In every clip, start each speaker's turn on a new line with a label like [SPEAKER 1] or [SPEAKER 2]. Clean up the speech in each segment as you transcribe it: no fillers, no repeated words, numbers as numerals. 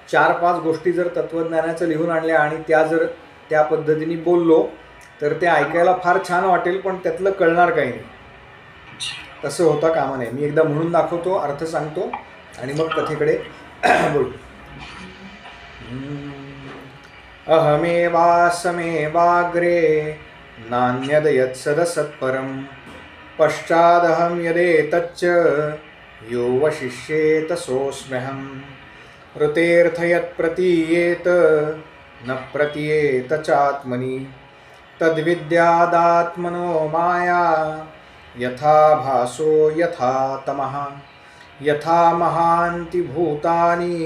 [SPEAKER 1] 4-5 गोष्टी जर तत्त्वज्ञानाचं लिहून आणल्या आणि त्या जर त्या पद्धतीने बोललो तर ते ऐकायला फार छान वाटेल, पण त्यातलं कळणार काही नाही. तसं होता कामा नये. मी एकदा म्हणून दाखवतो, अर्थ सांगतो आणि मग कथेकडे बोलू. अहमेवासमेवाग्रे नान्यद यत्सदसत्परं पश्चादहं यदेतच्च यो वशिष्येत सोऽस्म्यहं ऋतेऽर्थ यत्प्रतीयेत न प्रतीयेत चात्मनि तद्विद्यादात्मनो माया यथा भासो यथा तमः यथा महान्ति भूतानि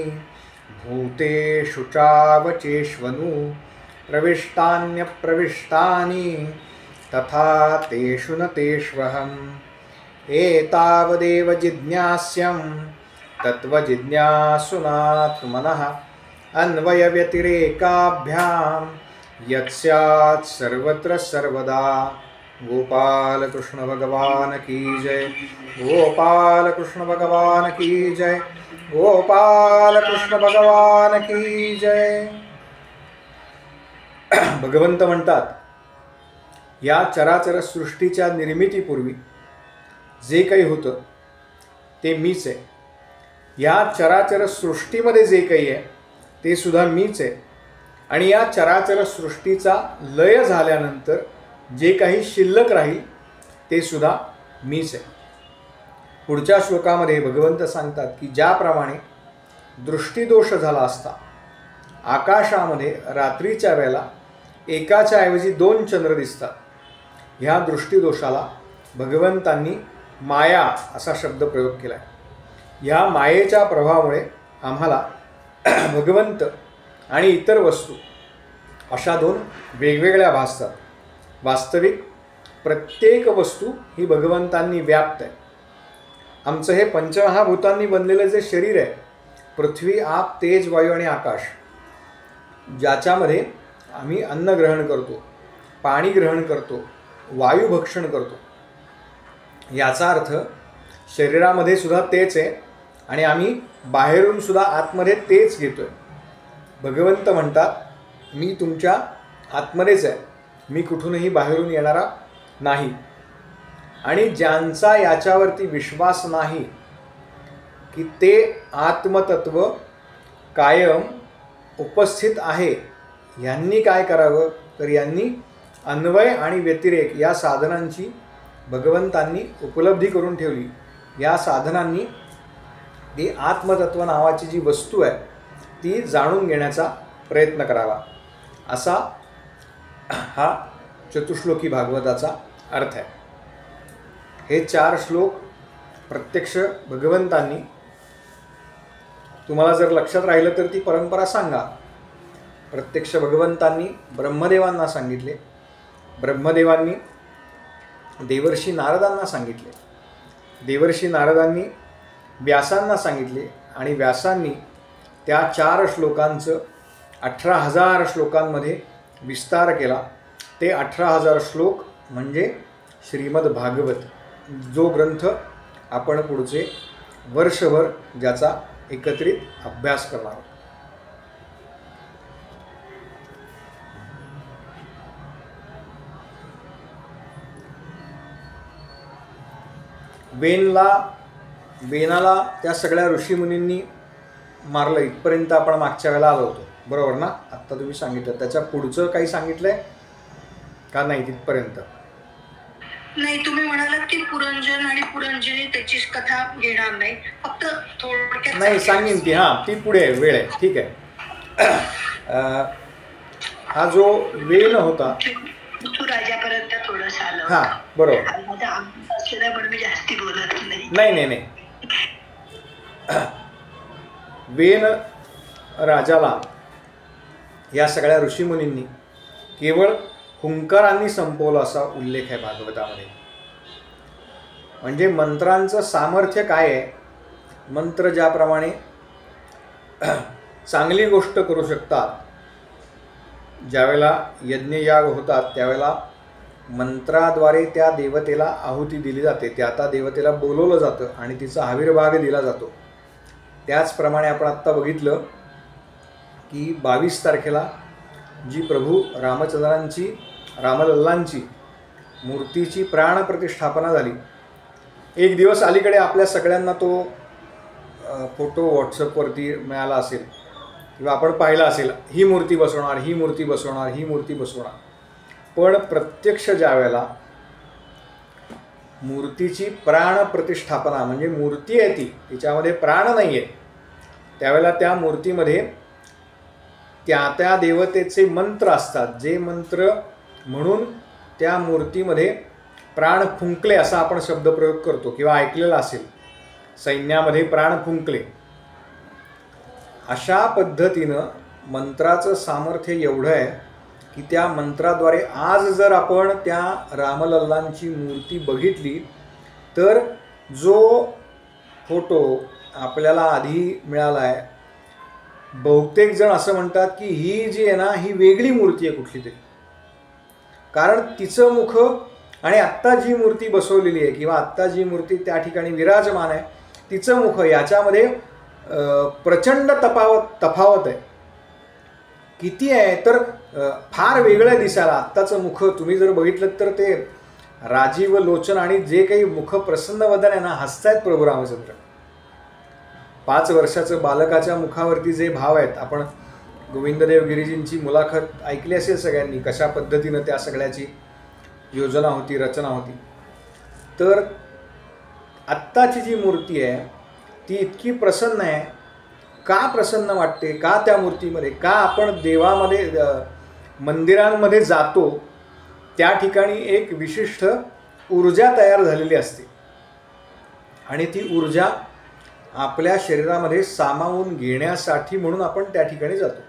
[SPEAKER 1] भूतेषु चावचेष्वनु प्रविष्टान्यप्रविष्टानि तथा तेषु न तेष्वहम् एतावदेव जिज्ञास्यं तत्त्वजिज्ञासुनात्मनः अन्वयव्यतिरेकाभ्यां यत्स्यात् सर्वत्र सर्वदा. गोपाल कृष्ण भगवान की जय. गोपाल कृष्ण भगवान की जय. गोपाल कृष्ण भगवान की जय. भगवंत म्हणतात, या चराचर सृष्टीच्या निर्मितीपूर्वी जे काही होतं ते मीच आहे. या चराचर सृष्टीमध्ये जे काही आहे ते सुद्धा मीच आहे. आणि या चराचर सृष्टीचा लय झाल्यानंतर जे काही शिल्लक राहील ते सुद्धा मीच आहे. पुढच्या श्लोकामध्ये भगवंत सांगतात की ज्याप्रमाणे दृष्टीदोष झाला असता आकाशामध्ये रात्रीच्या वेळेला एकाच्या ऐवजी 2 चंद्र दिसतात, ह्या दृष्टीदोषाला भगवंतांनी माया असा शब्द प्रयोग केला आहे. ह्या मायेच्या प्रभावामुळे आम्हाला भगवंत आणि इतर वस्तू अशा 2 वेगवेगळ्या भासतात. वास्तविक प्रत्येक वस्तू ही भगवंतांनी व्याप्त आहे. आमचं हे पंचमहाभूतांनी बनलेलं जे शरीर आहे, पृथ्वी, आप, तेज, वायू आणि आकाश, ज्याच्यामध्ये आम्ही अन्न ग्रहण करतो, पाणी ग्रहण करतो, वायू भक्षण करतो, याचा अर्थ शरीरामध्ये सुद्धा तेच आहे आणि आम्ही बाहेरून सुद्धा आतमध्ये तेच घेतो आहे. भगवंत म्हणतात, मी तुमच्या आतमध्येच आहे, मी कुठूनही बाहेरून येणारा नाही. आणि ज्यांचा याच्यावरती विश्वास नाही की ते आत्मतत्व कायम उपस्थित आहे, यांनी काय करावं तर यांनी अन्वय आणि व्यतिरेक या साधनांची भगवंतांनी उपलब्धी करून ठेवली. या साधनांनी ती आत्मतत्व नावाची जी वस्तू आहे ती जाणून घेण्याचा प्रयत्न करावा, असा हा चतुश्लोकी भागवताचा अर्थ आहे. हे 4 श्लोक प्रत्यक्ष भगवंतांनी, तुम्हाला जर लक्षात राहिलं तर ती परंपरा सांगा, प्रत्यक्ष भगवंतांनी ब्रह्मदेवांना सांगितले, ब्रह्मदेवांनी देवर्षी नारदांना सांगितले, देवर्षी नारदांनी व्यासांना सांगितले आणि व्यासांनी त्या 4 श्लोकांचं 18,000 श्लोकांमध्ये विस्तार केला. ते 18,000 श्लोक म्हणजे श्रीमद भागवत, जो ग्रंथ आपण पुढचे वर्षभर ज्याचा एकत्रित अभ्यास करणार आहोत. वेनाला त्या सगळ्या ऋषीमुनींनी मारलं, इथपर्यंत आपण मागच्या वेळेला आलो होतो, बरोबर ना? आत्ता तुम्ही सांगितलं, त्याच्या पुढचं काही सांगितलंय का नाही? तिथपर्यंत
[SPEAKER 2] नाही, तुम्ही म्हणालात की पुरंजन आणि पुरंजनी त्याची कथा घेणार नाही, फक्त थोडक्यात
[SPEAKER 1] नाही सांगेन ती. हां, ती पुढे वेळ आहे, ठीक आहे. हा जो वेन होता
[SPEAKER 2] राजापर्यंत थोडंसं आलं.
[SPEAKER 1] हां, बरोबर.
[SPEAKER 2] पण मी जास्ती बोलत नाही.
[SPEAKER 1] नाही वेन राजाला या सगळ्या ऋषीमुनींनी केवळ हुंकारांनी संपवलं असा उल्लेख आहे भागवतामध्ये. म्हणजे मंत्रांचं सामर्थ्य काय आहे, मंत्र ज्याप्रमाणे चांगली गोष्ट करू शकतात, ज्यावेळेला यज्ञयाग होतात त्यावेळेला मंत्राद्वारे त्या देवतेला आहुती दिली जाते, त्या देवतेला बोलवलं जातं आणि तिचा आविर्भाग दिला जातो. त्याचप्रमाणे आपण आत्ता बघितलं की 22 तारखेला जी प्रभू रामलल्लांची मूर्तीची प्राणप्रतिष्ठापना झाली. एक दिवस अलीकडे आपल्या सगळ्यांना तो फोटो व्हॉट्सअपवरती मिळाला असेल किंवा आपण पाहिला असेल, ही मूर्ती बसवणार, ही मूर्ती बसवणार, ही मूर्ती बसवणार. पण प्रत्यक्ष ज्या वेळेला मूर्तीची प्राणप्रतिष्ठापना म्हणजे मूर्ती आहे ती, तिच्यामध्ये प्राण नाही आहे, त्यावेळेला त्या मूर्तीमध्ये त्या देवतेचे मंत्र असतात, जे मंत्र म्हणून त्या मूर्तीमध्ये प्राण फुंकले असा आपण शब्दप्रयोग करतो किंवा ऐकलेला असेल, सैन्यामध्ये प्राण फुंकले. अशा पद्धतीनं मंत्राचं सामर्थ्य एवढं आहे की त्या मंत्राद्वारे आज जर आपण त्या रामलल्लांची मूर्ती बघितली तर जो फोटो आपल्याला आधी मिळाला आहे, बहुतेक जण असं म्हणतात की ही जी आहे ना, ही वेगळी मूर्ती आहे कुठली तरी. कारण तिचं मुख आणि आत्ता जी मूर्ती बसवलेली आहे किंवा आत्ता जी मूर्ती त्या ठिकाणी विराजमान आहे, तिचं मुख याच्यामध्ये प्रचंड तफावत आहे. किती आहे तर फार वेगळं दिसायला. आत्ताचं मुख तुम्ही जर बघितलं तर ते राजीव लोचन आणि जे काही मुख प्रसन्न वदन आहे ना, हसतायत प्रभू रामचंद्र. 5 वर्षाचं बालकाच्या मुखावरती जे भाव आहेत, आपण गोविंददेव गिरीजींची मुलाखत ऐकली असेल सगळ्यांनी, कशा पद्धतीनं त्या सगळ्याची योजना होती, रचना होती. तर आत्ताची जी मूर्ती आहे ती इतकी प्रसन्न आहे. का प्रसन्न वाटते, का त्या मूर्तीमध्ये, का आपण देवामध्ये मंदिरांमध्ये जातो त्या ठिकाणी एक विशिष्ट ऊर्जा तयार झालेली असते आणि ती ऊर्जा आपल्या शरीरामध्ये सामावून घेण्यासाठी म्हणून आपण त्या ठिकाणी जातो.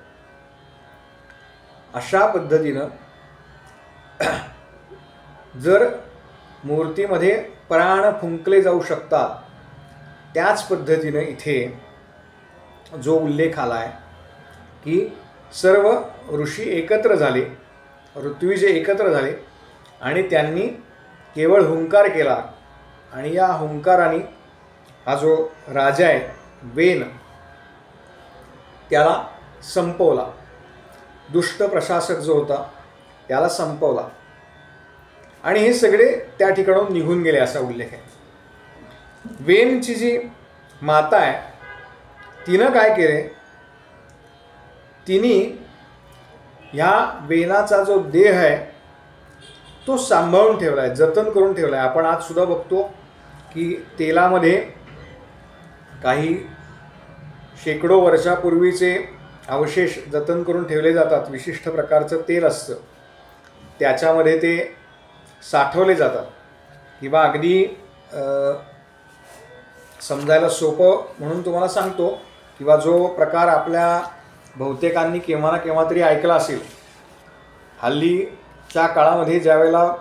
[SPEAKER 1] अशा पद्धतीनं जर मूर्तीमध्ये प्राण फुंकले जाऊ शकतात, त्याच पद्धतीनं इथे जो उल्लेख आला आहे की सर्व ऋषी एकत्र झाले, ऋत्विजे एकत्र झाले आणि त्यांनी केवळ हुंकार केला आणि या हुंकाराने हा जो राजा आहे वेन त्याला संपवला. दुष्ट प्रशासक जो होता त्याला संपवला आणि हे सगळे त्या ठिकाणाहून निघून गेले असा उल्लेख आहे. वेनची जी माता आहे तिनं काय केले, तिने ह्या वेनाचा जो देह आहे तो सांभाळून ठेवला आहे, जतन करून ठेवला आहे. आपण आज सुद्धा बघतो की तेलामध्ये काही शेकडो वर्षापूर्वीचे अवशेष जतन करून ठेवले जातात. विशिष्ट प्रकारचं तेल असतं, त्याच्यामध्ये ते साठवले जातात. किंवा अगदी समजायला सोपं म्हणून तुम्हाला सांगतो, किंवा जो प्रकार आपल्या बहुतेकांनी केव्हा ना केव्हा तरी ऐकला असेल, हल्लीच्या काळामध्ये ज्यावेळेला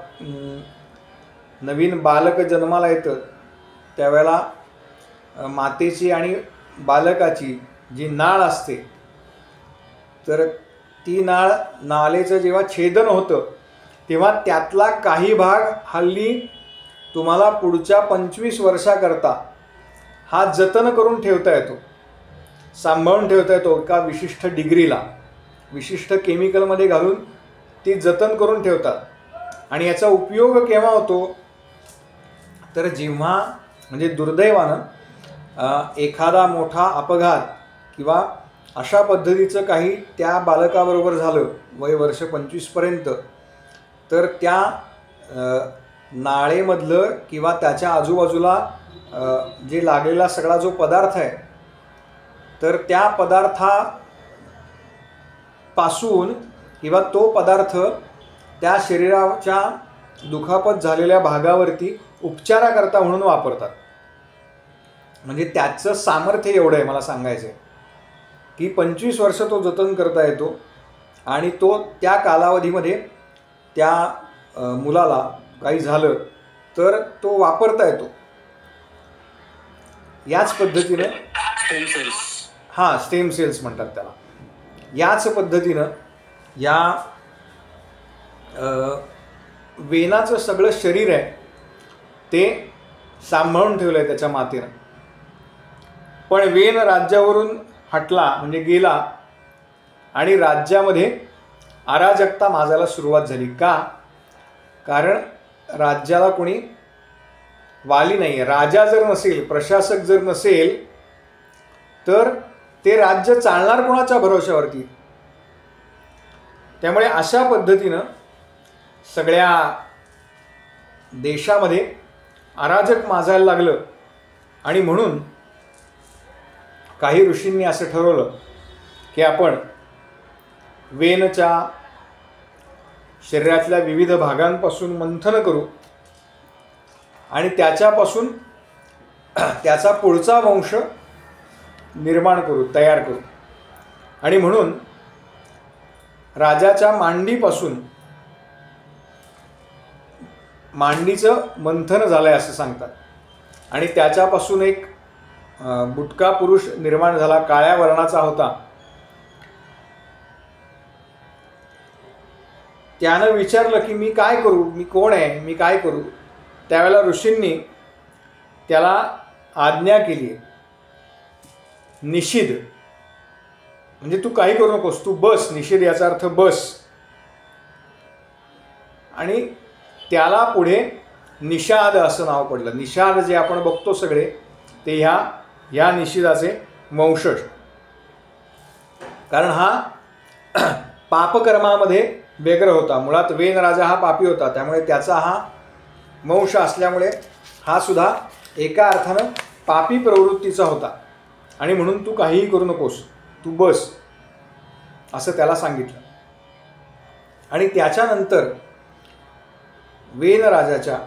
[SPEAKER 1] नवीन बालक जन्माला येतं त्यावेळेला मातेची आणि बालकाची जी नाळ असते, तर ती नाळेचं जेव्हा छेदन होतं तेव्हा त्यातला काही भाग हल्ली तुम्हाला पुढच्या 25 वर्षाकरता हा जतन करून ठेवता येतो, सांभाळून ठेवता येतो. एका विशिष्ट डिग्रीला विशिष्ट केमिकलमध्ये घालून ती जतन करून ठेवतात. आणि याचा उपयोग केव्हा होतो तर जेव्हा म्हणजे दुर्दैवानं एखादा मोठा अपघात किंवा अशा पद्धतीचं काही त्या बालकाबरोबर झालं वय वर्ष 25पर्यंत, तर त्या नाळेमधलं किंवा त्याच्या आजूबाजूला जे लागलेला सगळा जो पदार्थ आहे, तर त्या पदार्थापासून किंवा तो पदार्थ त्या शरीराच्या दुखापत झालेल्या भागावरती उपचाराकरता म्हणून वापरतात. म्हणजे त्याचं सामर्थ्य एवढं आहे, मला सांगायचं आहे की 25 वर्ष तो जतन करता येतो आणि तो त्या कालावधीमध्ये त्या मुलाला काही झालं तर तो वापरता येतो. याच पद्धतीनं स्टेम सेल्स म्हणतात त्याला. याच पद्धतीनं या वेनाचं सगळं शरीर आहे ते सांभाळून ठेवलं आहे त्याच्या मातेनं. पण वेन राज्यावरून हटला म्हणजे गेला आणि राज्यामध्ये अराजकता माजायला सुरुवात झाली. का? कारण राज्याला कोणी वाली नाही. राजा जर नसेल, प्रशासक जर नसेल, तर ते राज्य चालणार कोणाच्या भरोश्यावरती? त्यामुळे अशा पद्धतीनं सगळ्या देशामध्ये अराजक माजायला लागलं. आणि म्हणून काही ऋषींनी असं ठरवलं की आपण वेनच्या शरीरातल्या विविध भागांपासून मंथन करू आणि त्याच्यापासून त्याचा पुढचा वंश निर्माण करू, तयार करू. आणि म्हणून राजाच्या मांडीपासून, मांडीचं मंथन झालंय असं सांगतात, आणि त्याच्यापासून एक बुटका पुरुष निर्माण झाला, काळ्या वर्णाचा होता. त्यानं विचारलं की मी काय करू, मी कोण आहे, मी काय करू. त्यावेळेला ऋषींनी त्याला आज्ञा केली, निषिद्ध, म्हणजे तू काही करू नकोस, तू बस. निषेध याचा अर्थ बस. आणि त्याला पुढे निषाद असं नाव पडलं. निषाद जे आपण बघतो सगळे, ते ह्या निषिदाचे वंशज. कारण हा पापकर्मामध्ये व्यग्र होता. मुळात वेन राजा हा पापी होता, त्यामुळे त्याचा हा वंश असल्यामुळे हा सुद्धा एका अर्थानं पापी प्रवृत्तीचा होता. आणि म्हणून तू काहीही करू नकोस, तू बस, असं त्याला सांगितलं. आणि त्याच्यानंतर वेन राजाच्या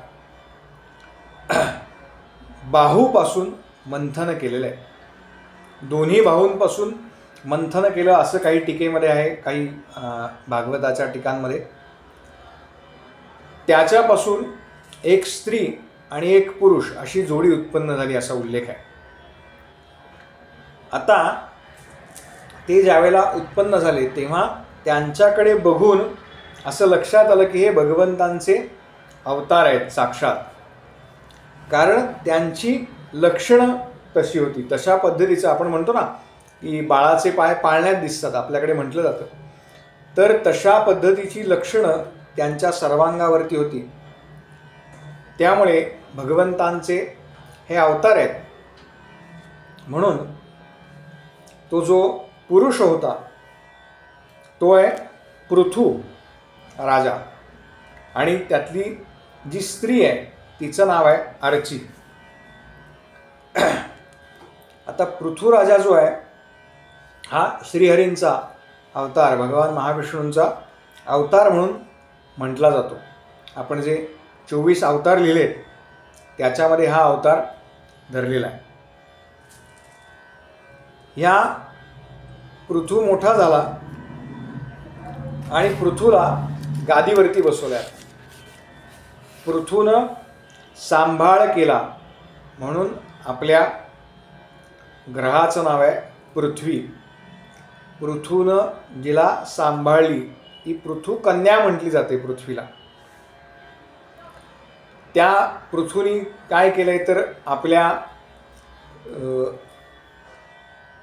[SPEAKER 1] बाहूपासून मंथन केलेलं आहे. दोन्ही बाहूंपासून मंथन केलं असं काही टीकेमध्ये आहे, काही भागवताच्या टीकांमध्ये. त्याच्यापासून एक स्त्री आणि एक पुरुष अशी जोडी उत्पन्न झाली असा उल्लेख आहे. आता ते ज्यावेळेला उत्पन्न झाले तेव्हा त्यांच्याकडे बघून असं लक्षात आलं की हे भगवंतांचे अवतार आहेत साक्षात. कारण त्यांची लक्षणं तशी होती. तशा पद्धतीचं आपण म्हणतो ना की बाळाचे पाय पाळण्यात दिसतात, आपल्याकडे म्हटलं जातं. तर तशा पद्धतीची लक्षणं त्यांच्या सर्वांगावरती होती. त्यामुळे भगवंतांचे हे अवतार आहेत. म्हणून तो जो पुरुष होता तो आहे पृथू राजा, आणि त्यातली जी स्त्री आहे तिचं नाव आहे अर्ची. आता पृथू राजा जो आहे हा श्रीहरींचा अवतार, भगवान महाविष्णूंचा अवतार म्हणून म्हटला जातो. आपण जे 24 अवतार लिहिलेत त्याच्यामध्ये हा अवतार धरलेला आहे. ह्या पृथू मोठा झाला आणि पृथूला गादीवरती बसवल्या. पृथूनं सांभाळ केला म्हणून आपल्या ग्रहाचं नाव आहे पृथ्वी. पृथूनं जिला सांभाळली ती पृथू कन्या म्हटली जाते पृथ्वीला. त्या पृथूनी काय केलंय तर आपल्या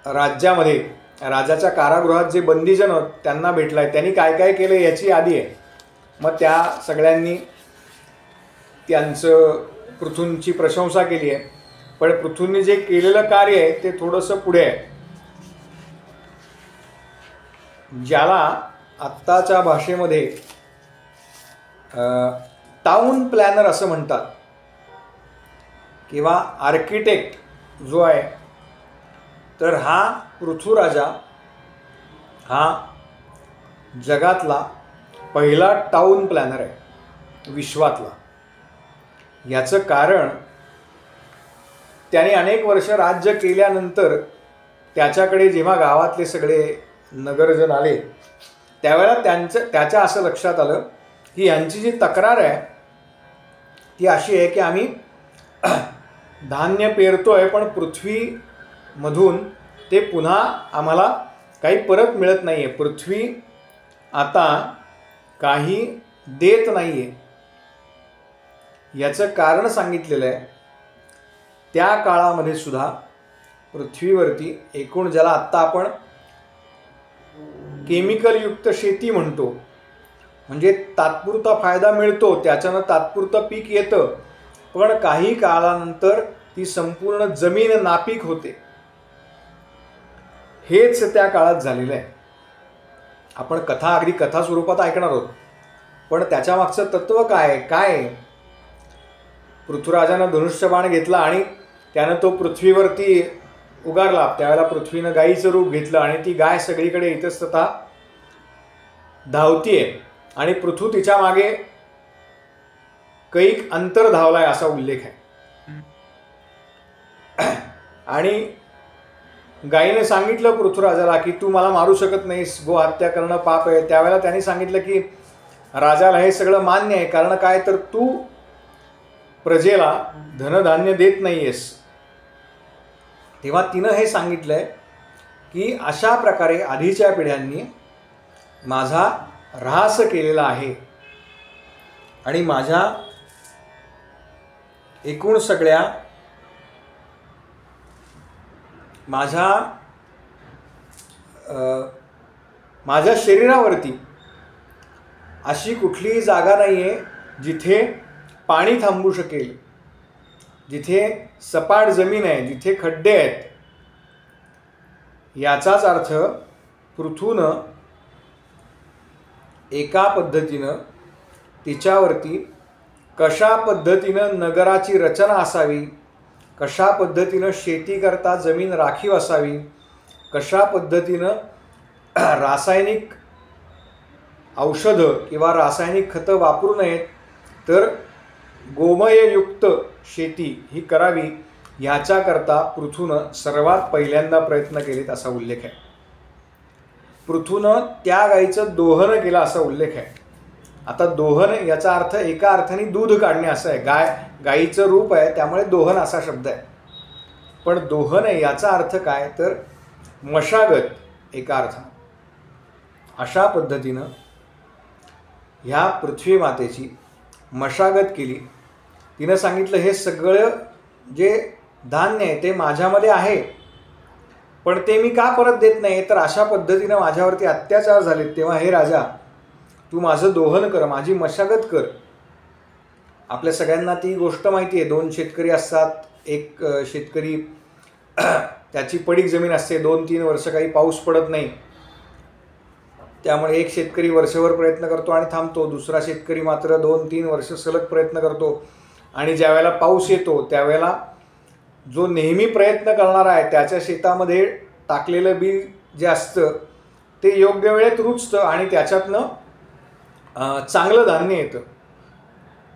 [SPEAKER 1] राज्यामध्ये, राजाच्या कारागृहात जे बंदीजन होत त्यांना भेटलाय. त्यांनी काय काय केलं याची यादी आहे. मग त्या सगळ्यांनी त्यांचं पृथूंची प्रशंसा केली आहे. पण पृथूंनी जे केलेलं कार्य आहे ते थोडंसं पुढे आहे, ज्याला आत्ताच्या भाषेमध्ये टाउन प्लॅनर असं म्हणतात, किंवा आर्किटेक्ट जो आहे. तर हा पृथ्वीराजा हा जगातला पहिला टाउन प्लॅनर आहे विश्वातला. याचं कारण त्याने अनेक वर्ष राज्य केल्यानंतर त्याच्याकडे जेव्हा गावातले सगळे नगरजन आले त्यावेळेला त्याच्या असं लक्षात आलं की यांची जी तक्रार आहे ती अशी आहे की आम्ही धान्य पेरतोय पण पृथ्वीमधून ते पुन्हा आम्हाला काही परत मिळत नाही आहे. पृथ्वी आता काही देत नाही आहे. याचं कारण सांगितलेलं आहे. त्या काळामध्ये सुद्धा पृथ्वीवरती एकूण, ज्याला आत्ता आपण केमिकलयुक्त शेती म्हणतो, म्हणजे तात्पुरता फायदा मिळतो, त्याच्यानं तात्पुरतं पीक येतं, पण काही काळानंतर ती संपूर्ण जमीन नापीक होते. हेच त्या काळात झालेलं आहे. आपण कथा अगदी कथा स्वरूपात ऐकणार आहोत, पण त्याच्या मागचं तत्व काय? पृथ्वीराजानं धनुष्यबाण घेतला आणि त्यानं तो पृथ्वीवरती उगारला. त्यावेळेला पृथ्वीनं गायीचं रूप घेतलं आणि ती गाय सगळीकडे इतस्ततः धावतीये आणि पृथ्वी तिच्या मागे कैक अंतर धावलाय असा उल्लेख आहे. आणि गायीने सांगितलं पृथ्वीराजाला की तू मला मारू शकत नाहीस, गोहत्या करणं पाप आहे. त्यावेळेला त्यांनी सांगितलं की राजाला हे सगळं मान्य आहे, कारण काय तर तू प्रजेला धनधान्य देत नाहीयेस. तेव्हा तिनं हे सांगितलंय की अशा प्रकारे आधीच्या पिढ्यांनी माझा ऱ्हास केलेला आहे आणि माझ्या एकूण सगळ्या माझ्या शरीरावरती अशी कुठलीही जागा नाही आहे जिथे पाणी थांबू शकेल, जिथे सपाट जमीन आहे, जिथे खड्डे आहेत. याचाच अर्थ पृथ्वीनं एका पद्धतीनं तिच्यावरती कशा पद्धतीनं नगराची रचना असावी, कशा पद्धतीनं शेती करता जमीन राखीव असावी, कशा पद्धतीनं रासायनिक औषधं किंवा रासायनिक खतं वापरू नयेत, तर गोमययुक्त शेती ही करावी, ह्याच्याकरता पृथ्वीनं सर्वात पहिल्यांदा प्रयत्न केलेत असा उल्लेख आहे. पृथ्वीनं त्या गाईचं दोहन केलं असा उल्लेख आहे. आता दोहन याचा अर्थ एका अर्थाने दूध काढणे असं आहे. गाईचं रूप आहे त्यामुळे दोहन असा शब्द आहे. पण दोहन याचा अर्थ काय तर मशागत एका अर्थानं. अशा पद्धतीनं ह्या पृथ्वी मातेची मशागत केली. तिनं सांगितलं हे सगळं जे धान्य आहे ते माझ्यामध्ये आहे, पण ते मी का परत देत नाही, तर अशा पद्धतीनं माझ्यावरती अत्याचार झालेत. तेव्हा हे राजा तू माझं दोहन कर, माझी मशागत कर. आपल्या सगळ्यांना ती गोष्ट माहिती आहे. 2 शेतकरी असतात. एक शेतकरी त्याची पडीक जमीन असते, 2-3 वर्ष काही पाऊस पडत नाही, त्यामुळे एक शेतकरी वर्षभर प्रयत्न करतो आणि थांबतो. दुसरा शेतकरी मात्र 2-3 वर्ष सलग प्रयत्न करतो आणि ज्यावेळेला पाऊस येतो त्यावेळेला जो नेहमी प्रयत्न करणारा आहे त्याच्या शेतामध्ये टाकलेलं बी जे असतं ते योग्य वेळेत रुजतं आणि त्याच्यातनं चांगलं धान्य येतं.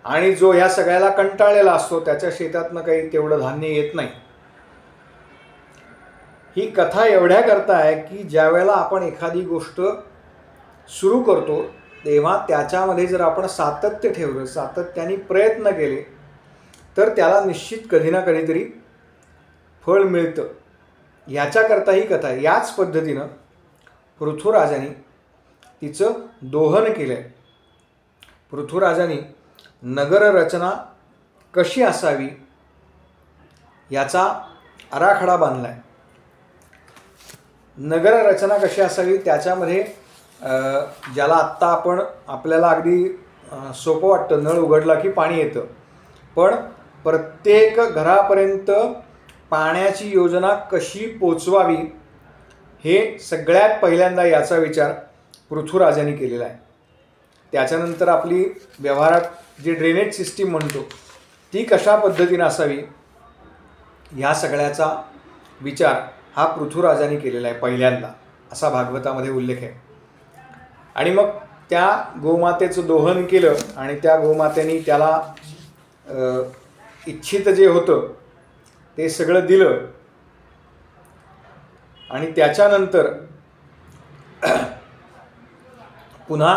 [SPEAKER 1] आणि जो ह्या सगळ्याला कंटाळलेला असतो त्याच्या शेतातनं काही तेवढं धान्य येत नाही. ही कथा एवढ्या करता आहे की ज्या वेळेला आपण एखादी गोष्ट सुरू करतो तेव्हा त्याच्यामध्ये जर आपण सातत्य ठेवलं, सातत्याने प्रयत्न केले, तर त्याला निश्चित कधी ना कधीतरी फळ मिळतं. ह्याच्याकरता ही कथा आहे. याच पद्धतीनं पृथ्वीराजाने तिचं दोहन केलं आहे. पृथ्वीराजाने नगररचना कशी असावी याचा आराखडा बांधला आहे. नगररचना कशी असावी त्याच्यामध्ये ज्याला आत्ता आपल्याला अगदी सोपं वाटतं, नळ उघडला की पाणी येतं, पण प्रत्येक घरापर्यंत पाण्याची योजना कशी पोचवावी हे सगळ्यात पहिल्यांदा याचा विचार पृथ्वीराजाने केलेला आहे. त्याच्यानंतर आपली व्यवहारात जी ड्रेनेज सिस्टीम म्हणतो ती कशा पद्धतीनं असावी ह्या सगळ्याचा विचार हा पृथ्वीराजाने केलेला आहे पहिल्यांदा, असा भागवतामध्ये उल्लेख आहे. आणि मग त्या गोमातेचं दोहन केलं आणि त्या गोमातेने त्याला इच्छित जे होतं ते सगळं दिलं. आणि त्याच्यानंतर पुन्हा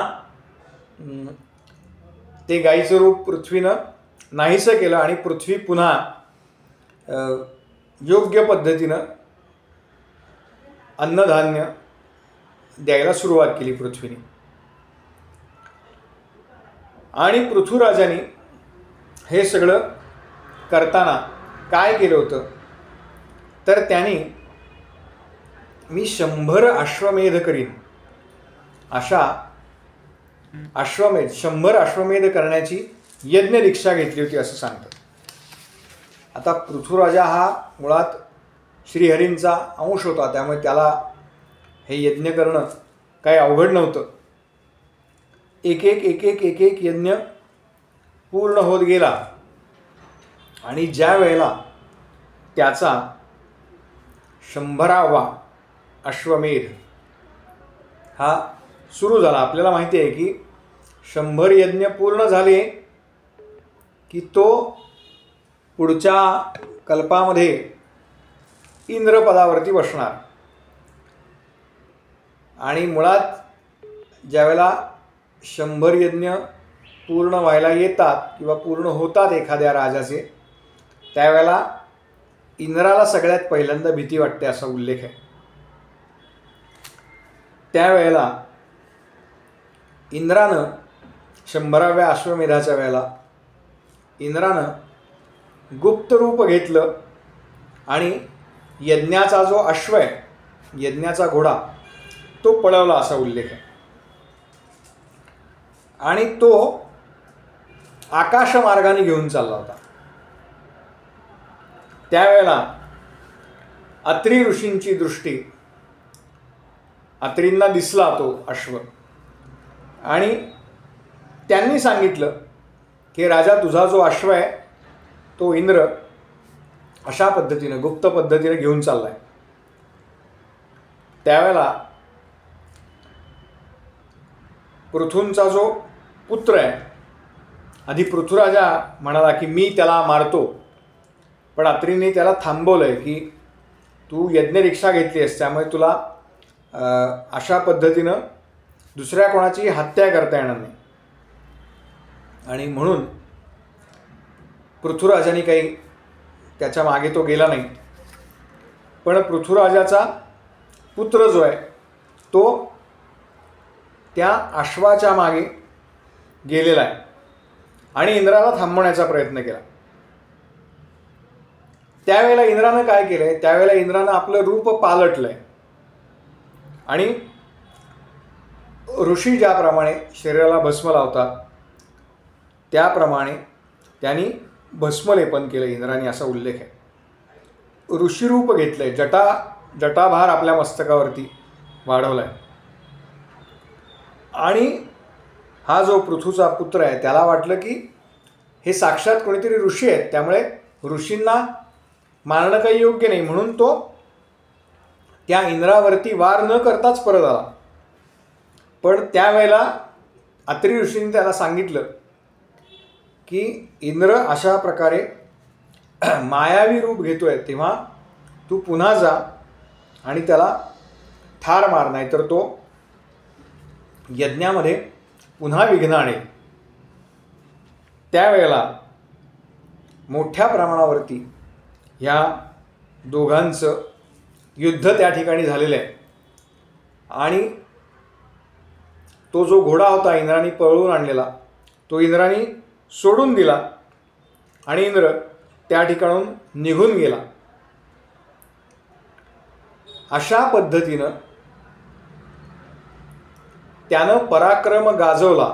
[SPEAKER 1] ते गाईचं रूप पृथ्वीनं नाहीसं केलं आणि पृथ्वी पुन्हा योग्य पद्धतीनं अन्नधान्य द्यायला सुरुवात केली पृथ्वीने. आणि पृथ्वीराजाने हे सगळं करताना काय केलं होतं तर त्याने मी 100 अश्वमेध करीन अशा अश्वमेध 100 अश्वमेध करण्याची यज्ञ दीक्षा घेतली होती असं सांगतात. आता पृथ्वीराजा हा मुळात श्रीहरींचा अंश होता, त्यामुळे त्याला हे यज्ञ करणं काही अवघड नव्हतं. एक एक यज्ञ पूर्ण होत गेला आणि ज्या वेळेला त्याचा 100वा अश्वमेध हा सुरू झाला, आपल्याला माहिती आहे की 100 यज्ञ पूर्ण झाले की तो पुढच्या कल्पामध्ये इंद्रपदावरती बसणार. आणि मुळात ज्यावेळेला 100 यज्ञ पूर्ण व्हायला येतात किंवा पूर्ण होतात एखाद्या राजाचे, त्यावेळेला इंद्राला सगळ्यात पहिल्यांदा भीती वाटते असा उल्लेख आहे. त्यावेळेला इंद्रानं 100व्या अश्वमेधाच्या वेळेला इंद्रानं गुप्त रूप घेतलं आणि यज्ञाचा जो अश्व आहे, यज्ञाचा घोडा, तो पळवला असा उल्लेख आहे. आणि तो आकाशमार्गाने घेऊन चालला होता. त्यावेळेला अत्री ऋषींची दृष्टी, अत्रींना दिसला तो अश्व आणि त्यांनी सांगितलं की राजा, तुझा जो अश्व आहे तो इंद्र अशा पद्धतीनं गुप्त पद्धतीने घेऊन चाललाय. त्यावेळेला पृथूंचा जो पुत्र आहे, आधी पृथ्वीराजा म्हणाला की मी त्याला मारतो, पण अत्रींनी त्याला थांबवलंय की तू यज्ञ दीक्षा घेतली आहेस, त्यामुळे तुला अशा पद्धतीनं दुसऱ्या कोणाची हत्या करता येणार नाही. आणि म्हणून पृथ्वीराजाने काही त्याच्या मागे तो गेला नाही. पण पृथ्वीराजाचा पुत्र जो आहे तो त्या अश्वाच्या मागे गेलेला आहे आणि इंद्राला थांबवण्याचा प्रयत्न केला. त्यावेळेला इंद्रानं काय केलंय, त्यावेळेला इंद्रानं आपलं रूप पालटलंय आणि ऋषी ज्याप्रमाणे शरीराला भस्म लावतात त्याप्रमाणे त्यांनी भस्मलेपन केलं इंद्राने असा उल्लेख आहे. ऋषीरूप घेतलंय, जटाभार आपल्या मस्तकावरती वाढवलाय. आणि हा जो पृथूचा पुत्र आहे त्याला वाटलं की हे साक्षात कोणीतरी ऋषी आहेत, त्यामुळे ऋषींना मारणं काही योग्य नाही, म्हणून तो त्या इंद्रावरती वार न करताच परत आला. पण त्यावेळेला अत्री ऋषींनी त्याला सांगितलं की इंद्र अशा प्रकारे मायावी रूप घेतोय, तेव्हा तू पुन्हा जा आणि त्याला ठार मार, नाही तर तो यज्ञामध्ये पुन्हा विघ्न आणेल. त्यावेळेला मोठ्या प्रमाणावरती ह्या दोघांचं युद्ध त्या ठिकाणी झालेलं आहे. आणि तो जो घोडा होता इंद्राने पळवून आणलेला, तो इंद्राने सोडून दिला आणि इंद्र त्या ठिकाणून निघून गेला. अशा पद्धतीनं त्यानं पराक्रम गाजवला.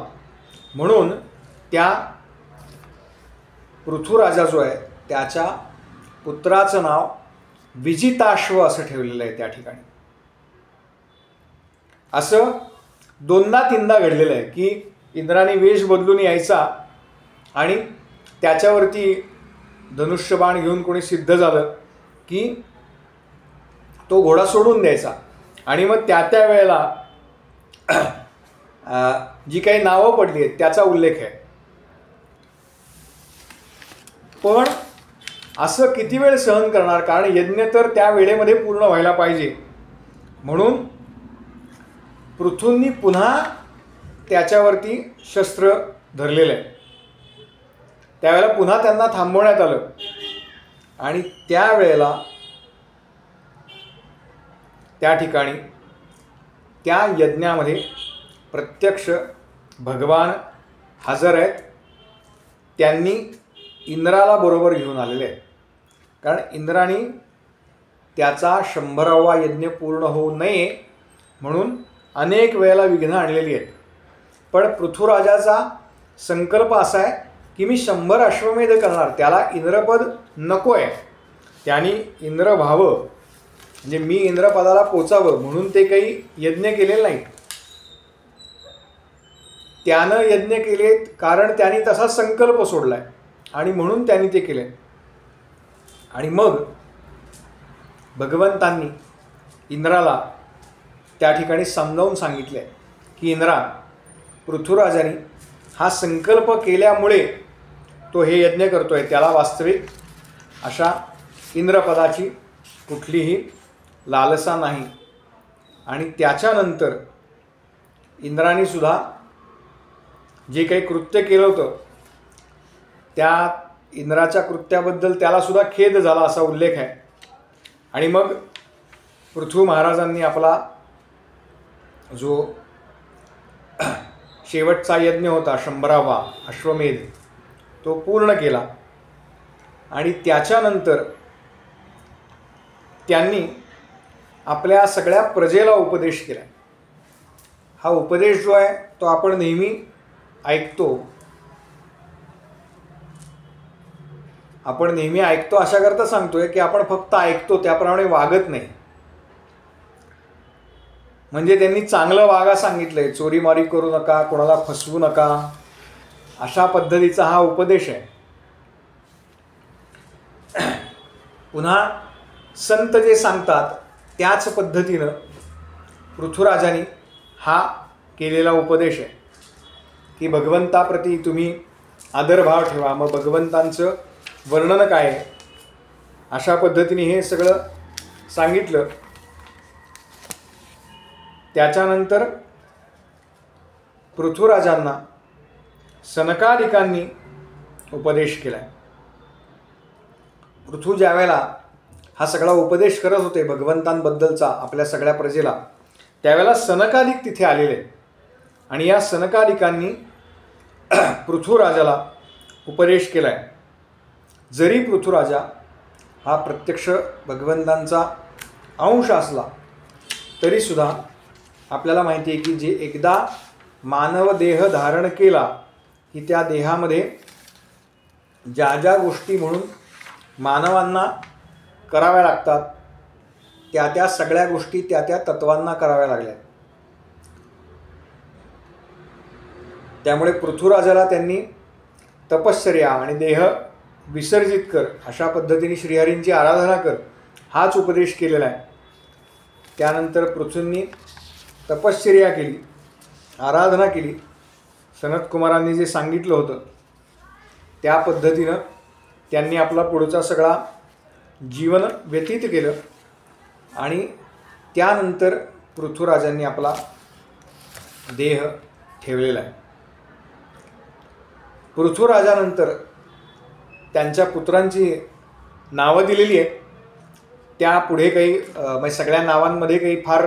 [SPEAKER 1] म्हणून त्या पृथ्वीराजा जो आहे त्याच्या पुत्राचं नाव विजिताश्व असं ठेवलेलं आहे त्या ठिकाणी. असं 2दा-3दा घडलेलं आहे की इंद्राने वेश बदलून यायचा आणि त्याच्यावरती धनुष्यबाण घेऊन कोणी सिद्ध झालं की तो घोडा सोडून द्यायचा आणि मग त्या वेळेला जी काही नावं पडली आहेत त्याचा उल्लेख आहे. पण असं किती वेळ सहन करणार, कारण यज्ञ तर त्या वेळेमध्ये पूर्ण व्हायला पाहिजे. म्हणून पृथूंनी पुन्हा त्याच्यावरती शस्त्र धरलेलं आहे. त्यावेळेला पुन्हा त्यांना थांबवण्यात आलं आणि त्यावेळेला त्या ठिकाणी त्या यज्ञामध्ये प्रत्यक्ष भगवान हजर आहेत. त्यांनी इंद्राला बरोबर घेऊन आलेले आहेत, कारण इंद्राने त्याचा 100वा यज्ञ पूर्ण होऊ नये म्हणून अनेक वेळेला विघ्न आणलेली आहेत. पण पृथ्वीराजाचा संकल्प असा आहे की मी 100 अश्वमेध करणार. त्याला इंद्रपद नको आहे. त्यांनी इंद्र व्हावं म्हणजे मी इंद्रपदाला पोचावं म्हणून ते काही यज्ञ केलेले नाहीत. त्यानं यज्ञ केलेत कारण त्यांनी तसा संकल्प सोडला आहे आणि म्हणून त्यांनी ते केले. आणि मग भगवंतांनी इंद्राला त्या ठिकाणी समजावून सांगितले की इंद्रा, पृथ्वीराजाने हा संकल्प केल्यामुळे तो हे यज्ञ करतोय. त्याला वास्तविक अशा इंद्रपदाची कुठलीही लालसा नाही. आणि त्याच्यानंतर इंद्राने सुद्धा जे काही कृत्य केलं होतं त्या इंद्राच्या कृत्याबद्दल त्यालासुद्धा खेद झाला असा उल्लेख आहे. आणि मग पृथ्वी महाराजांनी आपला जो शेवटचा यज्ञ होता 100वा अश्वमेध तो पूर्ण केला. आणि त्याच्यानंतर त्यांनी आपल्या सगळ्या प्रजेला उपदेश केला. हा उपदेश जो आहे तो आपण नेहमी ऐकतो. आपण नेहमी ऐकतो अशाकरता सांगतोय की आपण फक्त ऐकतो, त्याप्रमाणे वागत नाही. म्हणजे त्यांनी चांगलं वागा सांगितलंय, चोरीमारी करू नका, कोणाला फसवू नका, अशा पद्धतीचा हा उपदेश आहे. पुन्हा संत जे सांगतात त्याच पद्धतीनं पृथ्वीराजाने हा केलेला उपदेश आहे की भगवंताप्रती तुम्ही आदरभाव ठेवा. मग भगवंतांचं वर्णन काय आहे अशा पद्धतीने हे सगळं सांगितलं. त्याच्यानंतर पृथ्वीराजांना सनकादिकांनी उपदेश केला. पृथ्वी ज्या वेळेला हा सगळा उपदेश करत होते भगवंतांबद्दलचा आपल्या सगळ्या प्रजेला, त्यावेळेला सनकादिक तिथे आलेले. आणि या सनकादिकांनी पृथ्वीराजाला उपदेश केला आहे. जरी पृथ्वीराजा हा प्रत्यक्ष भगवंतांचा अंश असला तरीसुद्धा आपल्याला माहिती आहे की जे एकदा मानव देह धारण केला की त्या देहामध्ये ज्या ज्या गोष्टी म्हणून मानवांना कराव्या लागतात त्या त्या सगळ्या गोष्टी त्या त्या तत्वांना कराव्या लागल्या. त्यामुळे पृथ्वीराजाला त्यांनी तपश्चर्या आणि देह विसर्जित कर अशा पद्धतीने श्रीहरींची आराधना कर हाच उपदेश केलेला आहे. त्यानंतर पृथ्वींनी तपश्चर्या केली, आराधना केली. सनतकुमारांनी जे सांगितलं होतं त्या पद्धतीनं त्यांनी आपला पुढचा सगळा जीवन व्यतीत केलं. आणि त्यानंतर पृथ्वीराजांनी आपला देह ठेवलेला आहे. पृथ्वीराजानंतर त्यांच्या पुत्रांची नावं दिलेली आहेत. त्या पुढे काही म्हणजे सगळ्या नावांमध्ये काही फार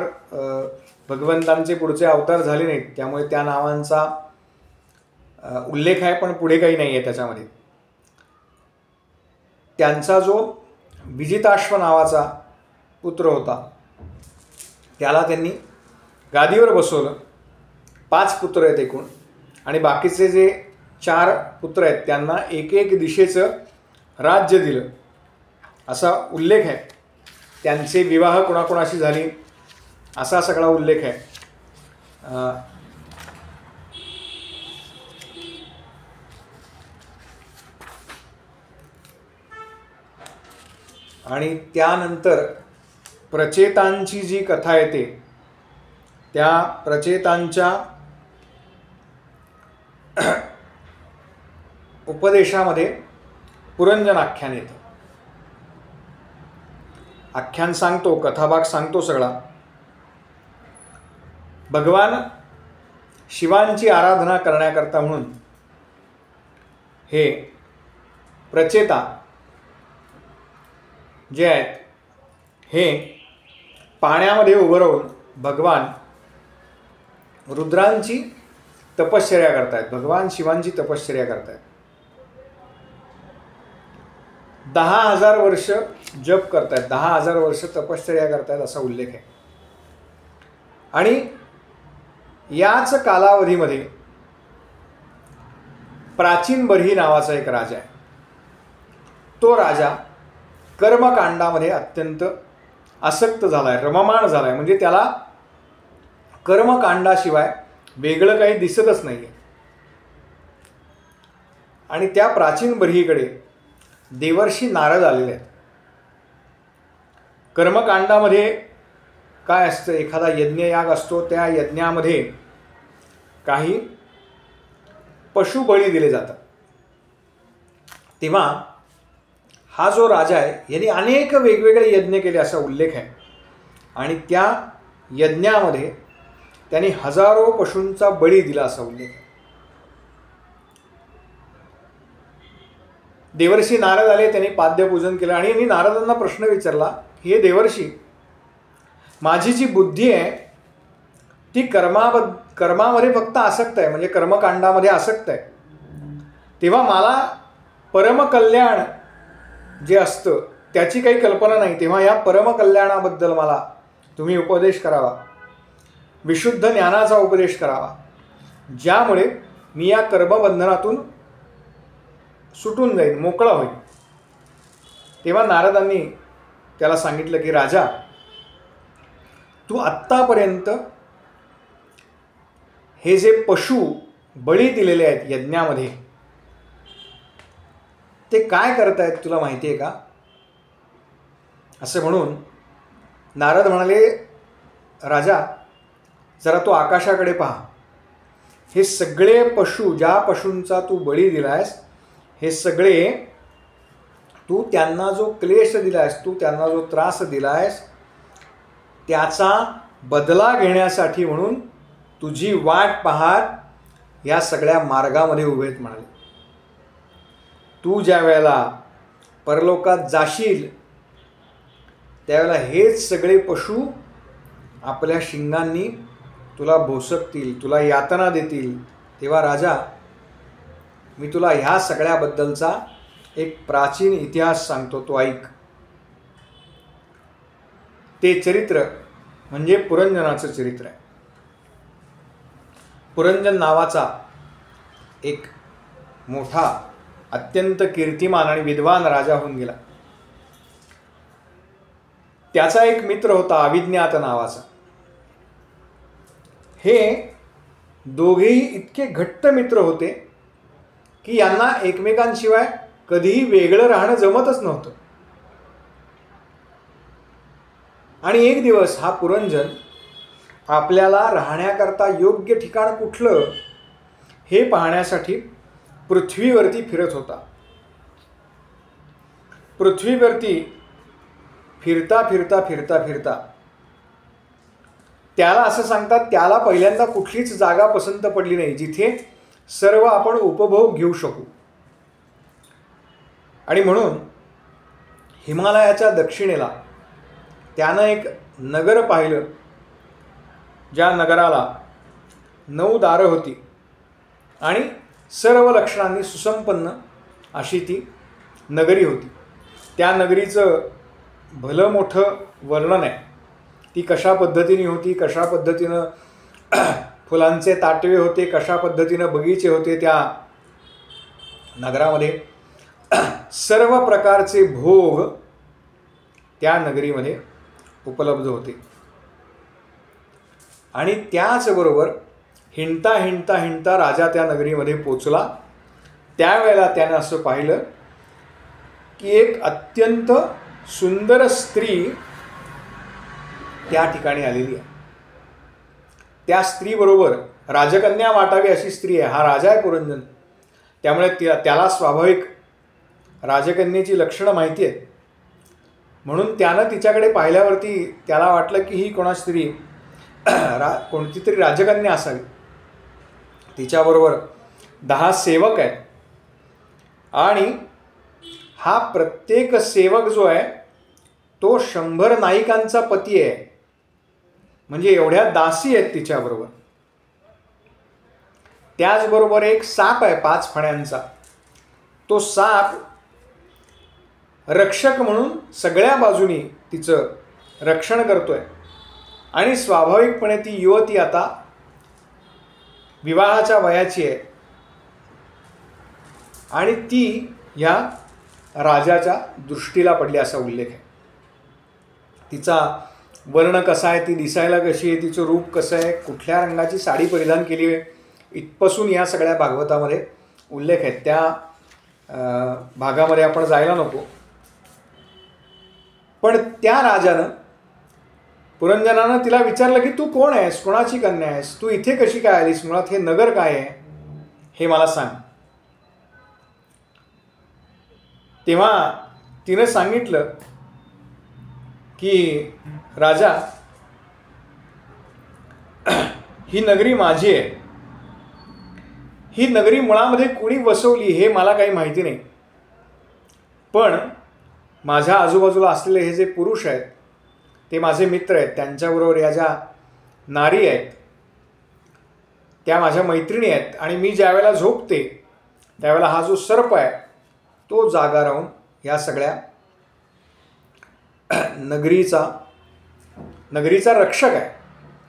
[SPEAKER 1] भगवंतांचे पुढचे अवतार झाले नाहीत, त्यामुळे त्या नावांचा उल्लेख आहे पण पुढे काही नाही आहे त्याच्यामध्ये. त्यांचा जो विजिताश्व नावाचा पुत्र होता त्याला त्यांनी गादीवर बसवलं. 5 पुत्र आहेत एकूण. आणि बाकीचे जे 4 पुत्र आहेत त्यांना एक एक दिशेचं राज्य दिलं असा उल्लेख आहे. त्यांचे विवाह कोणाकोणाशी झाले असा सगळा उल्लेख आहे. आणि त्यानंतर प्रचेतांची जी कथा येते त्या प्रचेतांच्या उपदेशामध्ये पुरंजन आख्यान येतं. आख्यान सांगतो, कथाभाग सांगतो सगळा. भगवान शिवांची आराधना करण्याकरता म्हणून हे प्रचेता जे आहेत हे पाण्यामध्ये उभं राहून भगवान रुद्रांची तपश्चर्या करतायत, भगवान शिवांची तपश्चर्या करतायत. 10,000 वर्ष जप करतायत, 10,000 वर्ष तपश्चर्या करतायत असा उल्लेख आहे. आणि याच कालावधीमध्ये प्राचीन बर्ही नावाचा एक राजा आहे. तो राजा कर्मकांडामध्ये अत्यंत आसक्त झाला आहे, रममाण झाला आहे. म्हणजे त्याला कर्मकांडाशिवाय वेगळं काही दिसतच नाही आहे. आणि त्या प्राचीन बर्हीकडे देवर्षी नारद आलेले आहेत. कर्मकांडामध्ये काय असतं, एखादा यज्ञयाग असतो, त्या यज्ञामध्ये काही पशुबळी दिले जातात. तेव्हा हा जो राजा आहे यांनी अनेक वेगवेगळे यज्ञ केले असा उल्लेख आहे. आणि त्या यज्ञामध्ये त्यांनी हजारो पशूंचा बळी दिला असा उल्लेख आहे. देवर्षी नारद आले, त्यांनी पाद्यपूजन केलं आणि यांनी नारदांना प्रश्न विचारला, हे देवर्षी, माझी जी बुद्धी आहे ती कर्मामध्ये फक्त आसक्त आहे, म्हणजे कर्मकांडामध्ये आसक्त आहे. तेव्हा मला परमकल्याण जे असतं त्याची काही कल्पना नाही. तेव्हा या परमकल्याणाबद्दल मला तुम्ही उपदेश करावा, विशुद्ध ज्ञानाचा उपदेश करावा, ज्यामुळे मी या कर्मबंधनातून सुटून जाईल, मोकळा होईल. तेव्हा नारदांनी त्याला सांगितलं की राजा, तू आत्तापर्यंत हे जे पशु बळी दिलेले आहेत यज्ञामध्ये, ते काय करतायत तुला माहिती आहे का? असं म्हणून नारद म्हणाले, राजा, जरा तू आकाशाकडे पहा. हे सगळे पशु, ज्या पशूंचा तू बळी दिलायस, हे सगळे तू त्यांना जो क्लेश दिलायस, तू त्यांना जो त्रास दिलायस, त्याचा बदला घेण्यासाठी म्हणून तुझी वाट पाहत या सगळ्या मार्गामध्ये उभे आहेत म्हणाले. तू ज्या वेळेला परलोकात जाशील त्यावेळेला हेच सगळे पशु आपल्या शिंगांनी तुला भोसकतील, तुला यातना देतील. तेव्हा राजा, मी तुला ह्या सगळ्याबद्दलचा एक प्राचीन इतिहास सांगतो, तो ऐक. ते चरित्र म्हणजे पुरंजनाचं चरित्र आहे. पुरंजन नावाचा एक मोठा, अत्यंत कीर्तिमान आणि विद्वान राजा होऊन गेला. त्याचा एक मित्र होता अविज्ञात नावाचा. हे दोघेही इतके घट्ट मित्र होते की यांना एकमेकांशिवाय कधीही वेगळं राहणं जमतच नव्हतं. आणि एक दिवस हा पुरंजन आपल्याला राहण्याकरता योग्य ठिकाण कुठलं हे पाहण्यासाठी पृथ्वीवरती फिरत होता. पृथ्वीवरती फिरता फिरता फिरता फिरता त्याला असं सांगतात, त्याला पहिल्यांदा कुठलीच जागा पसंत पडली नाही जिथे सर्व आपण उपभोग घेऊ शकू. आणि म्हणून हिमालयाच्या दक्षिणेला त्यानं एक नगर पाहिलं, ज्या नगराला 9 दारं होती आणि सर्व लक्षणांनी सुसंपन्न अशी ती नगरी होती. त्या नगरीचं भलं मोठं वर्णन आहे. ती कशा पद्धतीने होती, कशा पद्धतीनं फुलांचे ताटवे होते, कशा पद्धतीनं बगीचे होते. त्या नगरामध्ये सर्व प्रकारचे भोग त्या नगरीमध्ये उपलब्ध होते. आणि त्याचबरोबर हिंडता हिंडता हिंडता राजा त्या नगरीमध्ये पोचला. त्यावेळेला त्याने असं पाहिलं की एक अत्यंत सुंदर स्त्री त्या ठिकाणी आलेली आहे. त्या स्त्रीबरोबर राजकन्या वाटावी अशी स्त्री आहे. हा राजा आहे पुरंजन, त्यामुळे त्याला स्वाभाविक राजकन्येची लक्षणं माहिती आहेत. म्हणून त्यानं तिच्याकडे पाहिल्यावरती त्याला वाटलं की ही कोणा स्त्री कोणती तरी राजकन्या असावी. तिच्याबरोबर 10 सेवक आहेत आणि हा प्रत्येक सेवक जो आहे तो 100 नायिकांचा पती आहे. म्हणजे एवढ्या दासी आहेत तिच्याबरोबर. त्याचबरोबर एक साप आहे 5 फण्यांचा. तो साप रक्षक म्हणून सगळ्या बाजूनी तिचं रक्षण करतोय. आणि स्वाभाविकपणे ती युवती आता विवाहाच्या वयाची आहे आणि ती ह्या राजाच्या दृष्टीला पडली असा उल्लेख आहे. तिचा वर्ण कसा आहे, ती दिसायला कशी आहे, तिचं रूप कसं आहे, कुठल्या रंगाची साडी परिधान केली आहे, इथपासून या सगळ्या भागवतामध्ये उल्लेख आहेत. त्या भागामध्ये आपण जायला नको. पण त्या राजानं पुरंजनानं तिला विचारलं की तू कोण आहेस, कोणाची कन्या आहेस, तू इथे कशी काय आलीस, मुळात हे नगर काय आहे हे मला सांग. तेव्हा तिनं सांगितलं की राजा, ही नगरी माझी आहे. ही नगरी मुळामध्ये कुणी वसवली हे मला काही माहिती नाही, पण माझ्या आजूबाजूला असलेले हे जे पुरुष आहेत ते माझे मित्र आहेत. त्यांच्याबरोबर या ज्या नारी आहेत त्या माझ्या मैत्रिणी आहेत. आणि मी ज्या वेळेला झोपते त्यावेळेला हा जो सर्प आहे तो जागा राहून या सगळ्या नगरीचा रक्षक आहे.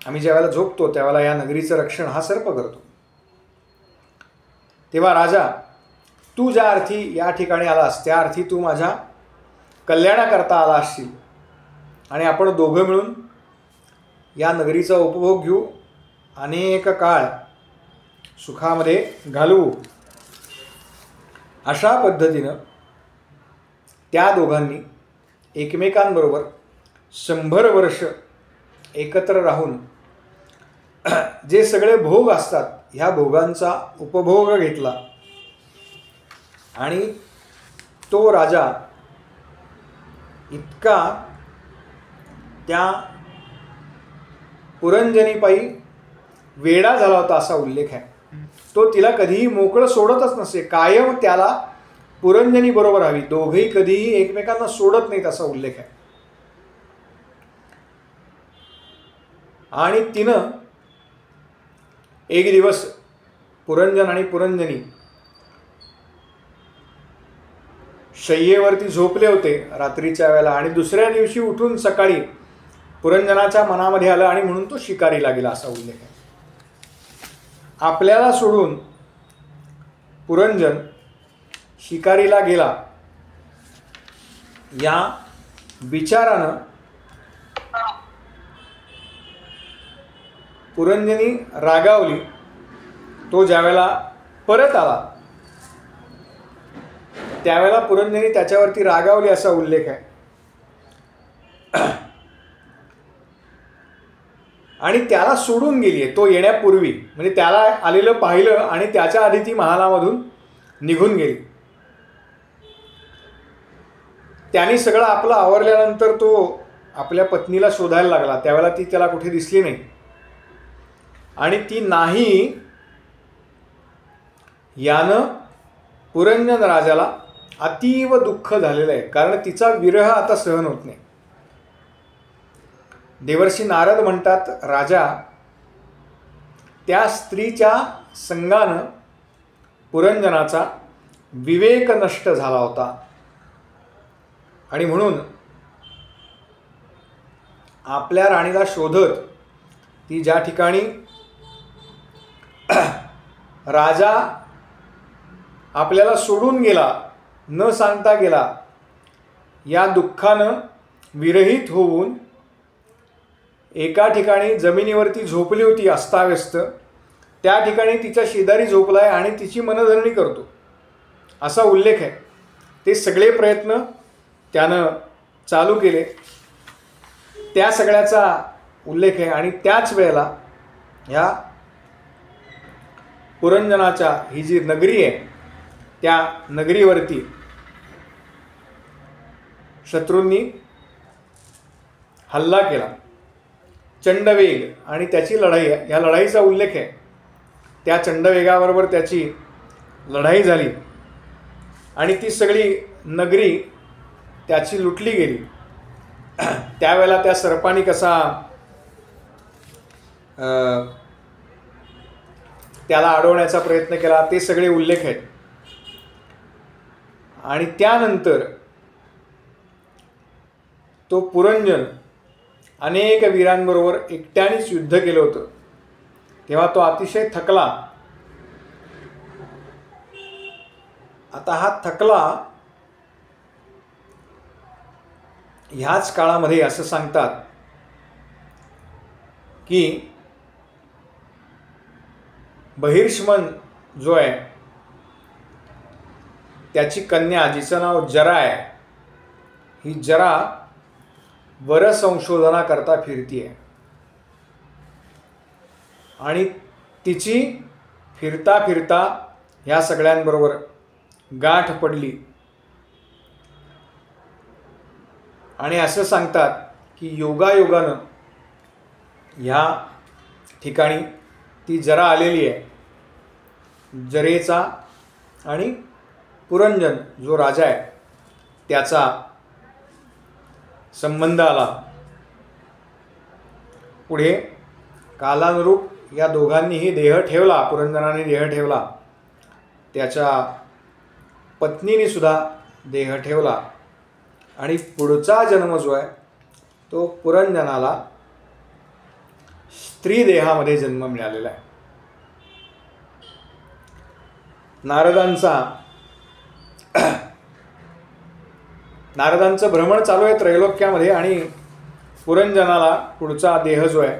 [SPEAKER 1] आम्ही ज्या वेळेला झोपतो त्यावेळेला या नगरीचं रक्षण हा सर्प करतो. तेव्हा राजा, तू ज्या अर्थी या ठिकाणी आलास त्या अर्थी तू माझ्या कल्याणाकरता आला असशील आणि आपण दोघं मिळून या नगरीचा उपभोग घेऊ, अनेक काळ सुखामध्ये घालवू. अशा पद्धतीनं त्या दोघांनी एकमेकांबरोबर 100 वर्ष एकत्र राहून जे सगळे भोग असतात ह्या भोगांचा उपभोग घेतला. आणि तो राजा इतका त्या पुरंजनीपायी वेडा झाला होता असा उल्लेख आहे. तो तिला कधीही मोकळं सोडतच नसे, कायम त्याला पुरंजनी बरोबर हवी. दोघेही कधीही एकमेकांना सोडत नाहीत असा उल्लेख आहे. आणि तिनं एक दिवस पुरंजन आणि पुरंजनी शय्येवरती झोपले होते रात्रीच्या वेळेला आणि दुसऱ्या दिवशी उठून सकाळी पुरंजनाच्या मनामध्ये आलं आणि म्हणून तो शिकारीला गेला असा उल्लेख आहे. आपल्याला सोडून पुरंजन शिकारीला गेला या विचारानं पुरंजनी रागावली. तो ज्यावेळेला परत आला त्यावेळेला पुरंजनी त्याच्यावरती रागावली असा उल्लेख आहे. आणि त्याला सोडून गेली आहे तो येण्यापूर्वी, म्हणजे त्याला आलेलं पाहिलं आणि त्याच्या आधी ती महालामधून निघून गेली. त्याने सगळं आपलं आवरल्यानंतर तो आपल्या पत्नीला शोधायला लागला. त्यावेळेला ती त्याला कुठे दिसली नाही आणि ती नाही यानं पुरंजन राजाला अतीव दुःख झालेलं आहे, कारण तिचा विरह आता सहन होत नाही. देवर्षी नारद म्हणतात, राजा, त्या स्त्रीच्या संगानं पुरंजनाचा विवेक नष्ट झाला होता आणि म्हणून आपल्या राणीला शोधत ती ज्या ठिकाणी राजा आपल्याला सोडून गेला, न सांगता गेला, या दुःखानं विरहित होऊन एका ठिकाणी जमिनीवरती झोपली होती अस्ताव्यस्त. त्या ठिकाणी तिच्या शेजारी झोपलाय आणि तिची मनधरणी करतो असा उल्लेख आहे. ते सगळे प्रयत्न त्यानं चालू केले, त्या सगळ्याचा उल्लेख आहे. आणि त्याच वेळेला ह्या पुरंजनाच्या ही जी नगरी आहे त्या नगरीवरती शत्रूंनी हल्ला केला. चंडवेग आणि त्याची लढाई आहे, या लढाईचा उल्लेख आहे. त्या चंडवेगाबरोबर त्याची लढाई झाली आणि ती सगळी नगरी त्याची लुटली गेली. त्यावेळेला त्या सर्पानी कसा त्याला अडवण्याचा प्रयत्न केला ते सगळे उल्लेख आहेत. आणि त्यानंतर तो पुरंजन अनेक वीरांबरोबर एकट्यानेच युद्ध केलं होतं. तेव्हा तो अतिशय थकला. आता हा थकला ह्याच काळामध्ये असं सांगतात की बहिर्ष्मन जो आहे त्याची कन्या जिचं नाव जरा आहे, ही जरा वर संशोधनाकरता फिरतीये आणि तिची फिरता फिरता ह्या सगळ्यांबरोबर गाठ पडली. आणि असं सांगतात की योगायोगानं ह्या ठिकाणी ती जरा आलेली आहे. जरेचा आणि पुरंजन जो राजा आहे त्याचा संबंध आला. पुढे कालानुरूप या दोघांनीही देह ठेवला. पुरंजनाने देह ठेवला, त्याच्या पत्नीने सुद्धा देह ठेवला आणि पुढचा जन्म जो आहे तो पुरंजनाला स्त्री देहामध्ये जन्म मिळालेला आहे. नारदांचं भ्रमण चालू आहे त्रैलोक्यामध्ये आणि पुरंजनाला पुढचा देह जो आहे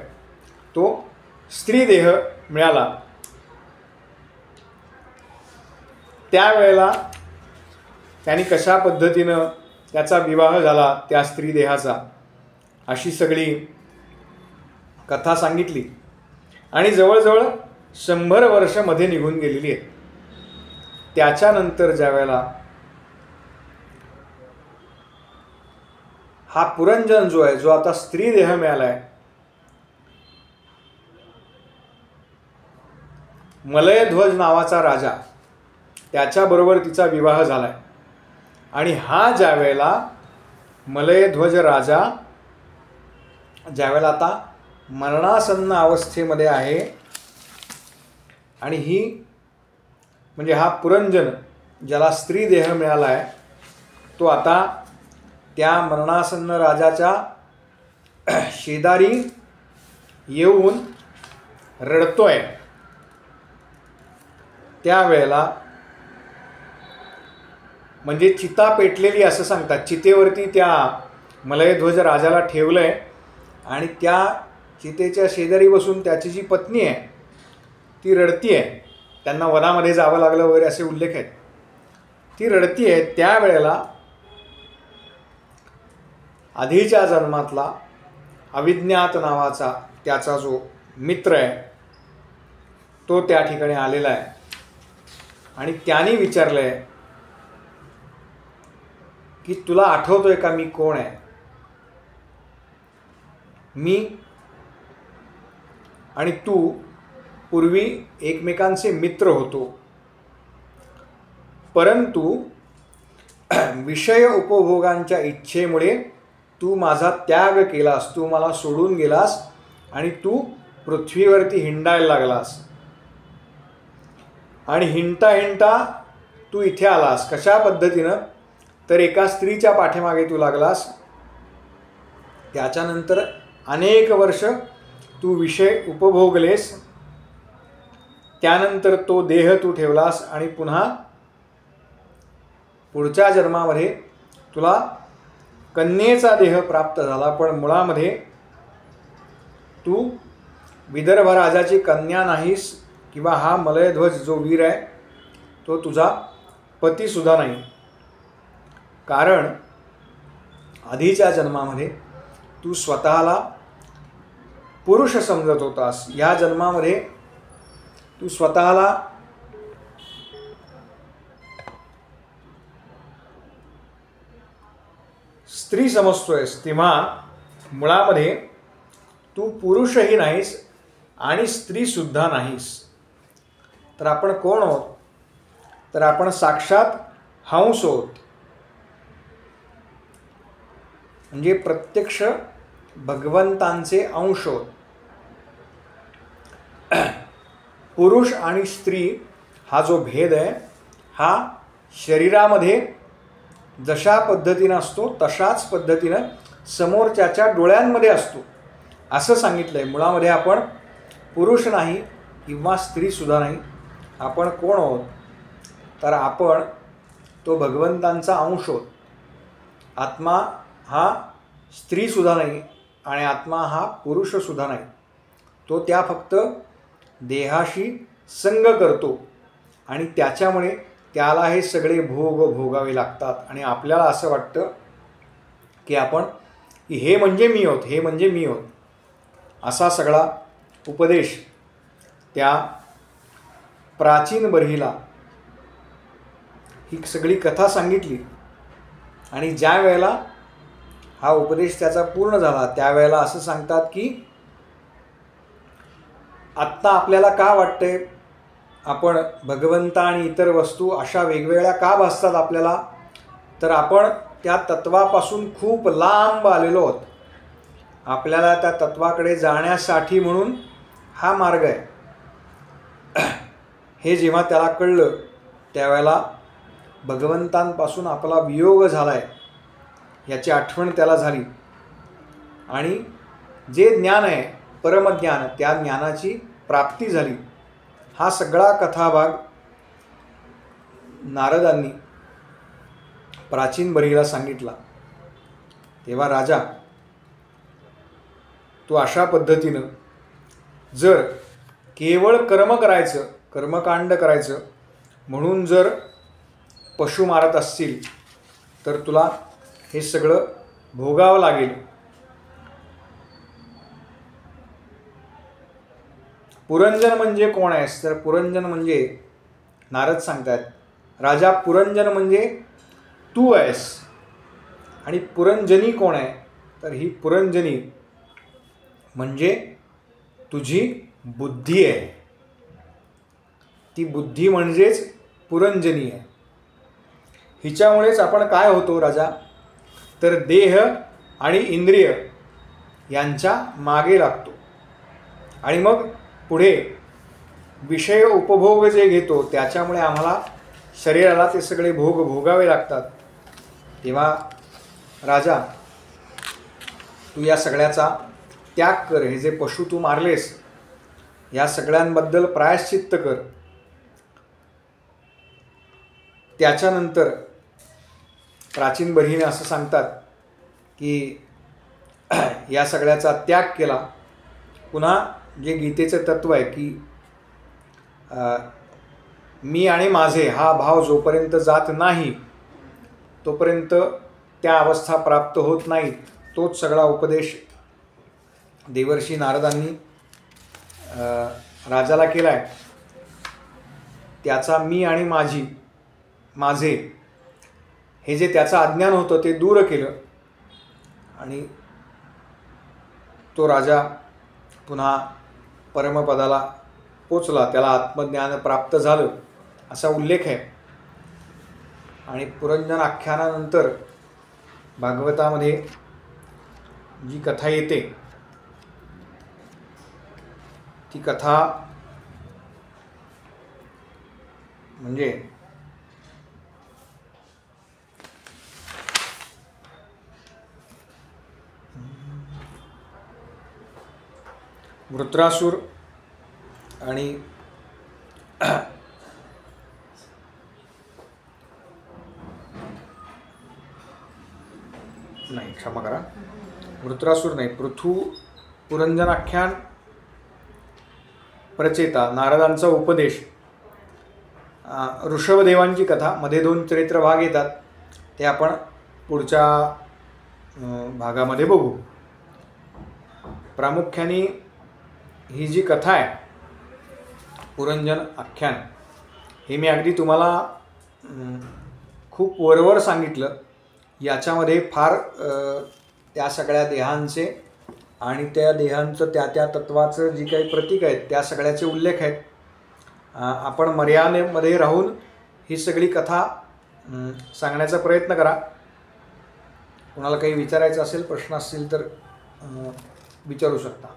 [SPEAKER 1] तो स्त्री देह मिळाला. त्यावेळेला त्यांनी कशा पद्धतीनं त्याचा विवाह झाला त्या स्त्री देहाचा, अशी सगळी कथा सांगितली. आणि जवळजवळ 100 वर्ष मध्ये निघून गेलेली आहेत. त्याच्यानंतर ज्या वेळेला हा पुरंजन जो आहे, जो आता स्त्री देह मिळाला आहे, मलयध्वज नावाचा राजा, त्याच्याबरोबर तिचा विवाह झाला आहे. आणि हा ज्या वेळेला मलयध्वज राजा ज्यावेळेला आता मरणासन्न अवस्थेमध्ये आहे आणि ही म्हणजे हा पुरंजन ज्याला स्त्री देह मिळाला आहे तो आता त्या मरणासन्न राजाच्या शेजारी येऊन रडतोय. त्यावेळेला म्हणजे चिता पेटलेली असं सांगतात. चितेवरती त्या मलयध्वज राजाला ठेवलंय आणि त्या चितेच्या शेजारी बसून त्याची जी पत्नी आहे ती रडतीये. त्यांना वनामध्ये जावं लागलं वगैरे असे उल्लेख आहेत. ती रडतीये. त्यावेळेला आधीच्या जन्मातला अविज्ञात नावाचा त्याचा जो मित्र आहे तो त्या ठिकाणी आलेला आहे आणि त्याने विचारलंय की तुला आठवतोय का मी कोण आहे? मी आणि तू पूर्वी एकमेकांचे मित्र होतो, परंतु विषय उपभोगांच्या इच्छेमुळे तू माझा त्याग केलास, तू मला सोडून गेलास आणि तू पृथ्वीवरती हिंडायला लागलास. आणि हिंडता हिंडता तू इथे आलास. कशा पद्धतीनं? तर एका स्त्रीच्या पाठीमागे तू लागलास. त्याच्यानंतर अनेक वर्ष तू विषय उपभोगलेस. त्यानंतर तो देह तू ठेवलास आणि पुन्हा पुढच्या जन्मामध्ये तुला कन्येचा देह प्राप्त झाला. पण मुळामध्ये तू विदर्भ राजाची कन्या नाहीस किंवा हा मलयध्वज जो वीर आहे तो तुझा पतीसुद्धा नाही. कारण आधीच्या जन्मामध्ये तू स्वतःला पुरुष समजत होतास. या जन्मामध्ये तू स्वतःला स्त्री समजतोयस. तेव्हा मुळामध्ये तू पुरुषही नाहीस आणि स्त्रीसुद्धा नाहीस. तर आपण कोण आहोत? तर आपण साक्षात हंस आहोत. म्हणजे प्रत्यक्ष भगवंतांचे अंश आहोत. पुरुष आणि स्त्री हा जो भेद आहे हा शरीरामध्ये जशा पद्धतीनं असतो तशाच पद्धतीनं समोरच्याच्या डोळ्यांमध्ये असतो असं सांगितलं आहे. मुळामध्ये आपण पुरुष नाही किंवा स्त्रीसुद्धा नाही. आपण कोण आहोत? तर आपण तो भगवंतांचा अंश आहोत. आत्मा हा स्त्रीसुद्धा नाही आणि आत्मा हा पुरुषसुद्धा नाही. तो त्या फक्त देहाशी संग करतो आणि त्याच्यामुळे त्याला हे सगळे भोग भोगावे लागतात. आणि आपल्याला असं वाटतं की आपण हे म्हणजे मी आहोत, हे म्हणजे मी आहोत. असा सगळा उपदेश त्या प्राचीन बर्हीला ही सगळी कथा सांगितली. आणि ज्या वेळेला हा उपदेश त्याचा पूर्ण झाला त्यावेळेला असं सांगतात की आत्ता आपल्याला का वाटतंय आपण भगवंता आणि इतर वस्तू अशा वेगवेगळ्या का भासतात आपल्याला? तर आपण त्या तत्वापासून खूप लांब आलेलो आहोत. आपल्याला त्या तत्वाकडे जाण्यासाठी म्हणून हा मार्ग आहे. हे जेव्हा त्याला कळलं त्यावेळेला भगवंतांपासून आपला वियोग झाला आहे याची आठवण त्याला झाली. आणि जे ज्ञान आहे परमज्ञान, त्या ज्ञानाची प्राप्ती झाली. हा सगळा कथाभाग नारदांनी प्राचीन बर्हीला सांगितला. तेव्हा राजा, तू अशा पद्धतीनं जर केवळ कर्म करायचं, कर्मकांड करायचं म्हणून जर पशु मारत असतील तर तुला हे सगळं भोगावं लागेल. पुरंजन म्हणजे कोण आहेस? तर पुरंजन म्हणजे नारद सांगतात, राजा पुरंजन म्हणजे तू आहेस. आणि पुरंजनी कोण आहे? तर ही पुरंजनी म्हणजे तुझी बुद्धी आहे. ती बुद्धी म्हणजेच पुरंजनी आहे. हिच्यामुळेच आपण काय होतो राजा? तर देह आणि इंद्रिय यांच्या मागे लागतो आणि मग पुढे विषय उपभोग जे घेतो त्याच्यामुळे आम्हाला शरीराला ते सगळे भोग भोगावे लागतात. तेव्हा राजा, तू या सगळ्याचा त्याग कर. हे जे पशु तू मारलेस या सगळ्यांबद्दल प्रायश्चित्त कर. त्याच्यानंतर प्राचीन बर्हीने असं सांगतात की या सगळ्याचा त्याग केला. पुन्हा जे गीतेचं तत्व आहे की मी आणि माझे हा भाव जोपर्यंत जात नाही तोपर्यंत त्या अवस्था प्राप्त होत नाहीत. तोच सगळा उपदेश देवर्षी नारदांनी राजाला केला आहे. त्याचा मी आणि माझे हे जे त्याचं अज्ञान होतं ते दूर केलं आणि तो राजा पुन्हा परमपदाला पोचला. त्याला आत्मज्ञान प्राप्त झालं असा उल्लेख आहे. आणि पुरंजन आख्यानानंतर भागवतामध्ये जी कथा येते ती कथा म्हणजे वृत्रासुर आणि नाही, क्षमा करा, वृत्रासुर नाही, पुरंजनाख्यान प्रचेता नारदांचा उपदेश, ऋषभदेवांची कथा मध्ये 2 चरित्र भाग येतात. ते आपण पुढच्या भागामध्ये बघू. प्रामुख्याने ही जी कथा आहे पुरंजन आख्यान, हे मी अगदी तुम्हाला खूप वरवर सांगितलं. याच्यामध्ये फार त्या सगळ्या देहांचे आणि त्या देहांचं त्या तत्वाचं जी काही प्रतीक आहेत त्या सगळ्याचे उल्लेख आहेत. आपण मर्यादेमध्ये राहून ही सगळी कथा सांगण्याचा प्रयत्न करा. कोणाला काही विचारायचं असेल, प्रश्न असतील तर विचारू शकता.